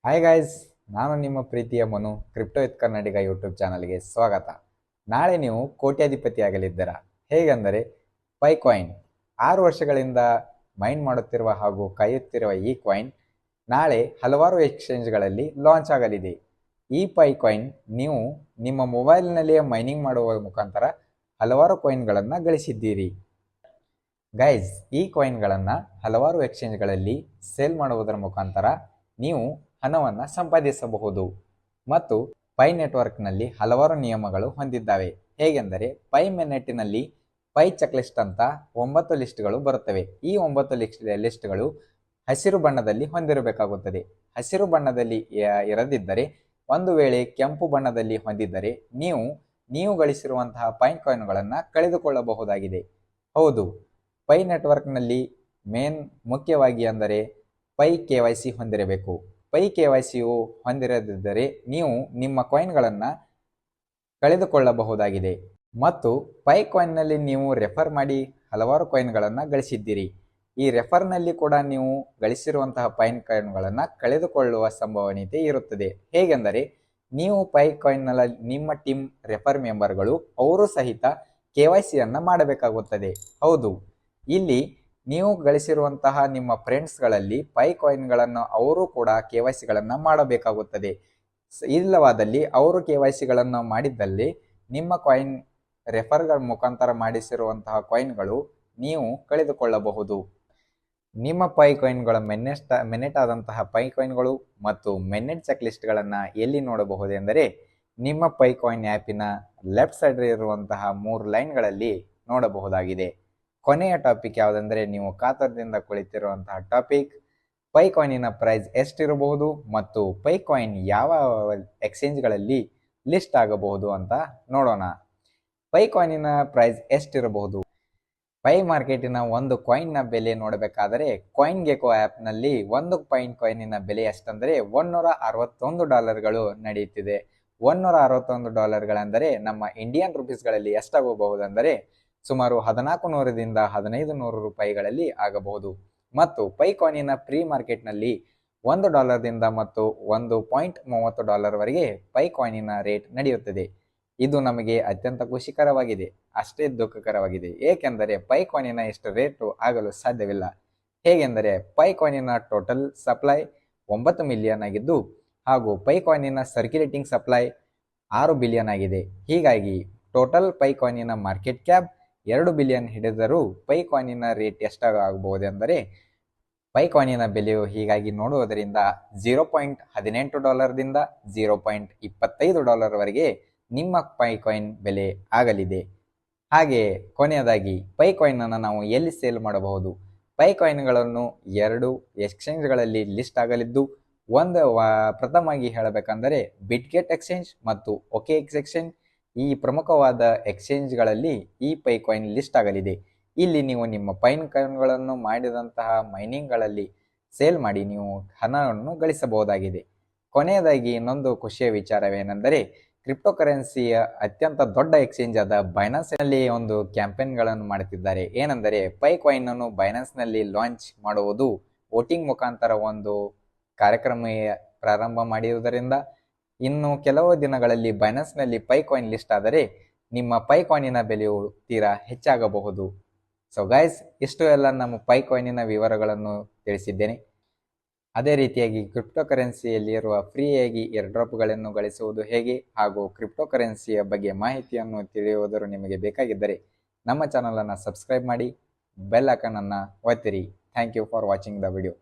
Hi guys, ನಾನು ನಿಮ್ಮ ಪ್ರೀತಿಯ Manu. Crypto with Kannadiga YouTube ಚಾನಲ್ಗೆ ಸ್ವಾಗತ. ನಾಳೆ ನೀವು ಕೋಟ್ಯಾಧಿಪತಿ ಆಗಲಿದ್ದೀರಾ. ಹೇಗೆಂದರೆ ಪೈ ಕಾಯಿನ್ 6 ವರ್ಷಗಳಿಂದ ಮೈನ್ ಮಾಡುತ್ತಿರುವ ಹಾಗೂ ಕಾಯುತ್ತಿರುವ ಈ ಕಾಯಿನ್ ನಾಳೆ ಹಲವಾರು ಎಕ್ಸ್ಚೇಂಜ್ಗಳಲ್ಲಿ ಲಾಂಚ್ ಆಗಲಿದೆ. ಈ ಪೈ ಕಾಯಿನ್ ನೀವು ನಿಮ್ಮ ಮೊಬೈಲ್ನಲ್ಲಿಯೇ ಮೈನಿಂಗ್ ಮಾಡುವ ಮುಖಾಂತರ ಹಲವಾರು ಕಾಯಿನ್ಗಳನ್ನು ಗಳಿಸಿದ್ದೀರಿ. ಗೈಸ್, ಈ ಕಾಯಿನ್ಗಳನ್ನು ಹಲವಾರು ಎಕ್ಸ್ಚೇಂಜ್ಗಳಲ್ಲಿ ಸೇಲ್ ಮಾಡುವುದರ ಮುಖಾಂತರ ನೀವು ಹಣವನ್ನು ಸಂಪಾದಿಸಬಹುದು. ಮತ್ತು ಪೈ ನೆಟ್ವರ್ಕ್ನಲ್ಲಿ ಹಲವಾರು ನಿಯಮಗಳು ಹೊಂದಿದ್ದಾವೆ. ಹೇಗೆಂದರೆ ಪೈ ಮಿನೆಟ್ಟಿನಲ್ಲಿ ಪೈ ಚೆಕ್ ಲಿಸ್ಟ್ ಅಂತ 9 ಲಿಸ್ಟ್ಗಳು ಬರುತ್ತವೆ. ಈ 9 ಲಿಸ್ಟ್ಗಳು ಹಸಿರು ಬಣ್ಣದಲ್ಲಿ ಹೊಂದಿರಬೇಕಾಗುತ್ತದೆ. ಹಸಿರು ಬಣ್ಣದಲ್ಲಿ ಇರದಿದ್ದರೆ, ಒಂದು ವೇಳೆ ಕೆಂಪು ಬಣ್ಣದಲ್ಲಿ ಹೊಂದಿದ್ದರೆ ನೀವು ಗಳಿಸಿರುವಂತಹ ಪೈ ಕಾಯಿನ್ಗಳನ್ನು ಕಳೆದುಕೊಳ್ಳಬಹುದಾಗಿದೆ. ಹೌದು, ಪೈ ನೆಟ್ವರ್ಕ್ನಲ್ಲಿ ಮುಖ್ಯವಾಗಿ ಅಂದರೆ ಪೈ KYC ಹೊಂದಿರಬೇಕು. ಪೈ KYCಯು ಹೊಂದಿರದಿದ್ದರೆ ನೀವು ನಿಮ್ಮ ಕಾಯಿನ್ಗಳನ್ನು ಕಳೆದುಕೊಳ್ಳಬಹುದಾಗಿದೆ. ಮತ್ತು ಪೈ ಕಾಯಿನ್ನಲ್ಲಿ ನೀವು ರೆಫರ್ ಮಾಡಿ ಹಲವಾರು ಕಾಯಿನ್ಗಳನ್ನು ಗಳಿಸಿದ್ದೀರಿ. ಈ ರೆಫರ್ನಲ್ಲಿ ಕೂಡ ನೀವು ಗಳಿಸಿರುವಂತಹ ಪೈ ಕಾಯಿನ್ಗಳನ್ನು ಕಳೆದುಕೊಳ್ಳುವ ಸಂಭವನೀಯತೆ ಇರುತ್ತದೆ. ಹೇಗೆಂದರೆ ನೀವು ಪೈ ಕಾಯಿನ್ನಲ್ಲಿ ನಿಮ್ಮ ಟೀಮ್ ರೆಫರ್ ಮೆಂಬರ್ಗಳು ಅವರು ಸಹಿತ KYCಯನ್ನು ಮಾಡಬೇಕಾಗುತ್ತದೆ. ಹೌದು, ಇಲ್ಲಿ ನೀವು ಗಳಿಸಿರುವಂತಹ ನಿಮ್ಮ ಫ್ರೆಂಡ್ಸ್ಗಳಲ್ಲಿ ಪೈ ಕಾಯಿನ್ಗಳನ್ನು ಅವರು ಕೂಡ KYCಗಳನ್ನು ಮಾಡಬೇಕಾಗುತ್ತದೆ. ಇಲ್ಲವಾದಲ್ಲಿ ಅವರು KYCಗಳನ್ನು ಮಾಡಿದ್ದಲ್ಲಿ ನಿಮ್ಮ ಕಾಯಿನ್ ರೆಫರ್ಗಳ ಮುಖಾಂತರ ಮಾಡಿಸಿರುವಂತಹ ಕಾಯಿನ್ಗಳು ನೀವು ಕಳೆದುಕೊಳ್ಳಬಹುದು. ನಿಮ್ಮ ಪೈ ಕಾಯಿನ್ಗಳ ಮೆನೆಟ್ ಆದಂತಹ ಪೈ ಕಾಯಿನ್ಗಳು ಮತ್ತು ಮೆನೆಟ್ ಚೆಕ್ ಲಿಸ್ಟ್ಗಳನ್ನು ಎಲ್ಲಿ ನೋಡಬಹುದೆಂದರೆ ನಿಮ್ಮ ಪೈ ಕಾಯಿನ್ ಆ್ಯಪಿನ ಲೆಫ್ಟ್ ಸೈಡ್ ಇರುವಂತಹ 3 ಲೈನ್ಗಳಲ್ಲಿ ನೋಡಬಹುದಾಗಿದೆ. ಕೊನೆಯ ಟಾಪಿಕ್ ಯಾವುದೆಂದರೆ ನೀವು ಕಾತರದಿಂದ ಕುಳಿತಿರುವಂತಹ ಟಾಪಿಕ್ ಪೈ ಕಾಯಿನಿನ ಪ್ರೈಸ್ ಎಷ್ಟಿರಬಹುದು ಮತ್ತು ಪೈ ಕಾಯಿನ್ ಯಾವ ಎಕ್ಸ್ಚೇಂಜ್ಗಳಲ್ಲಿ ಲಿಸ್ಟ್ ಆಗಬಹುದು ಅಂತ ನೋಡೋಣ. ಪೈ ಕಾಯಿನಿನ ಪ್ರೈಸ್ ಎಷ್ಟಿರಬಹುದು? ಪೈ ಮಾರ್ಕೆಟಿನ ಒಂದು ಕಾಯಿನ್ನ ಬೆಲೆ ನೋಡಬೇಕಾದರೆ ಕಾಯಿನ್ ಗೆಕೋ ಆ್ಯಪ್ನಲ್ಲಿ ಒಂದು ಕಾಯಿನಿನ ಬೆಲೆ ಎಷ್ಟಂದರೆ $161 ನಡೆಯುತ್ತಿದೆ. $161 ನಮ್ಮ ಇಂಡಿಯನ್ ರುಪೀಸ್ಗಳಲ್ಲಿ ಎಷ್ಟಾಗಬಹುದೆಂದರೆ ಸುಮಾರು 1400ರಿಂದ 1500 ರೂಪಾಯಿಗಳಲ್ಲಿ ಆಗಬಹುದು. ಮತ್ತು ಪೈ ಕಾಯಿನಿನ ಪ್ರೀ ಮಾರ್ಕೆಟ್ನಲ್ಲಿ $1ದಿಂದ ಮತ್ತು $1.30 ವರೆಗೆ ಪೈ ಕಾಯಿನಿನ ರೇಟ್ ನಡೆಯುತ್ತದೆ. ಇದು ನಮಗೆ ಅತ್ಯಂತ ಖುಷಿಕರವಾಗಿದೆ, ಅಷ್ಟೇ ದುಃಖಕರವಾಗಿದೆ. ಏಕೆಂದರೆ ಪೈ ಕಾಯಿನಿನ ಇಷ್ಟು ರೇಟು ಆಗಲು ಸಾಧ್ಯವಿಲ್ಲ. ಹೇಗೆಂದರೆ ಪೈ ಕಾಯಿನಿನ ಟೋಟಲ್ ಸಪ್ಲೈ 9 ಮಿಲಿಯನ್ ಆಗಿದ್ದು ಹಾಗೂ ಪೈ ಕಾಯಿನಿನ ಸರ್ಕ್ಯುಲೇಟಿಂಗ್ ಸಪ್ಲೈ 6 ಬಿಲಿಯನ್ ಆಗಿದೆ. ಹೀಗಾಗಿ ಟೋಟಲ್ ಪೈ ಕಾಯಿನಿನ ಮಾರ್ಕೆಟ್ ಕ್ಯಾಪ್ 2 ಬಿಲಿಯನ್ ಹಿಡಿದರೂ ಪೈ ಕಾಯಿನಿನ ರೇಟ್ ಎಷ್ಟಾಗಬಹುದೆಂದರೆ ಪೈ ಕಾಯಿನಿನ ಬೆಲೆಯು ಹೀಗಾಗಿ ನೋಡುವುದರಿಂದ $0.18ದಿಂದ $0.25 ವರೆಗೆ ನಿಮ್ಮ ಪೈ ಕಾಯಿನ್ ಬೆಲೆ ಆಗಲಿದೆ. ಹಾಗೆಯೇ ಕೊನೆಯದಾಗಿ ಪೈ ಕಾಯಿನನ್ನು ನಾವು ಎಲ್ಲಿ ಸೇಲ್ ಮಾಡಬಹುದು? ಪೈ ಕಾಯಿನ್ಗಳನ್ನು 2 ಎಕ್ಸ್ಚೇಂಜ್ಗಳಲ್ಲಿ ಲಿಸ್ಟ್ ಆಗಲಿದ್ದು, ಪ್ರಥಮವಾಗಿ ಹೇಳಬೇಕೆಂದರೆ ಬಿಟ್ಗೆಟ್ ಎಕ್ಸ್ಚೇಂಜ್ ಮತ್ತು OKX ಎಕ್ಸ್ಚೇಂಜ್. ಈ ಪ್ರಮುಖವಾದ ಎಕ್ಸ್ಚೇಂಜ್ಗಳಲ್ಲಿ ಈ ಪೈ ಕಾಯಿನ್ ಲಿಸ್ಟ್ ಆಗಲಿದೆ. ಇಲ್ಲಿ ನೀವು ನಿಮ್ಮ ಪೈ ಕಾಯಿನ್ಗಳನ್ನು ಮಾಡಿದಂತಹ ಮೈನಿಂಗ್ಗಳಲ್ಲಿ ಸೇಲ್ ಮಾಡಿ ನೀವು ಹಣವನ್ನು ಗಳಿಸಬಹುದಾಗಿದೆ. ಕೊನೆಯದಾಗಿ ಇನ್ನೊಂದು ಖುಷಿಯ ವಿಚಾರವೇನೆಂದರೆ ಕ್ರಿಪ್ಟೋ ಕರೆನ್ಸಿಯ ಅತ್ಯಂತ ದೊಡ್ಡ ಎಕ್ಸ್ಚೇಂಜ್ ಆದ ಬೈನಾನ್ಸ್ನಲ್ಲಿ ಒಂದು ಕ್ಯಾಂಪೇನ್ಗಳನ್ನು ಮಾಡುತ್ತಿದ್ದಾರೆ. ಏನೆಂದರೆ ಪೈ ಕಾಯಿನನ್ನು ಬೈನಾನ್ಸ್ನಲ್ಲಿ ಲಾಂಚ್ ಮಾಡುವುದು ವೋಟಿಂಗ್ ಮುಖಾಂತರ ಒಂದು ಕಾರ್ಯಕ್ರಮ ಪ್ರಾರಂಭ ಮಾಡಿರುವುದರಿಂದ ಇನ್ನು ಕೆಲವು ದಿನಗಳಲ್ಲಿ ಬೈನಾನ್ಸ್ನಲ್ಲಿ ಪೈ ಕಾಯಿನ್ ಲಿಸ್ಟ್ ಆದರೆ ನಿಮ್ಮ ಪೈ ಕಾಯಿನಿನ ಬೆಲೆಯು ತೀರಾ ಹೆಚ್ಚಾಗಬಹುದು. ಸೊ ಗೈಸ್, ಇಷ್ಟು ಎಲ್ಲ ನಮ್ಮ ಪೈ ಕಾಯಿನಿನ ವಿವರಗಳನ್ನು ತಿಳಿಸಿದ್ದೇನೆ. ಅದೇ ರೀತಿಯಾಗಿ ಕ್ರಿಪ್ಟೋ ಕರೆನ್ಸಿಯಲ್ಲಿರುವ ಫ್ರೀಯಾಗಿ ಏರ್ಡ್ರಾಪ್ಗಳನ್ನು ಗಳಿಸುವುದು ಹೇಗೆ ಹಾಗೂ ಕ್ರಿಪ್ಟೋ ಕರೆನ್ಸಿಯ ಬಗ್ಗೆ ಮಾಹಿತಿಯನ್ನು ತಿಳಿಯುವುದರ ನಿಮಗೆ ಬೇಕಾಗಿದ್ದರೆ ನಮ್ಮ ಚಾನಲನ್ನು ಸಬ್ಸ್ಕ್ರೈಬ್ ಮಾಡಿ, ಬೆಲ್ ಐಕಾನ್ ಅನ್ನು ಒತ್ತಿರಿ. Thank you for watching the video.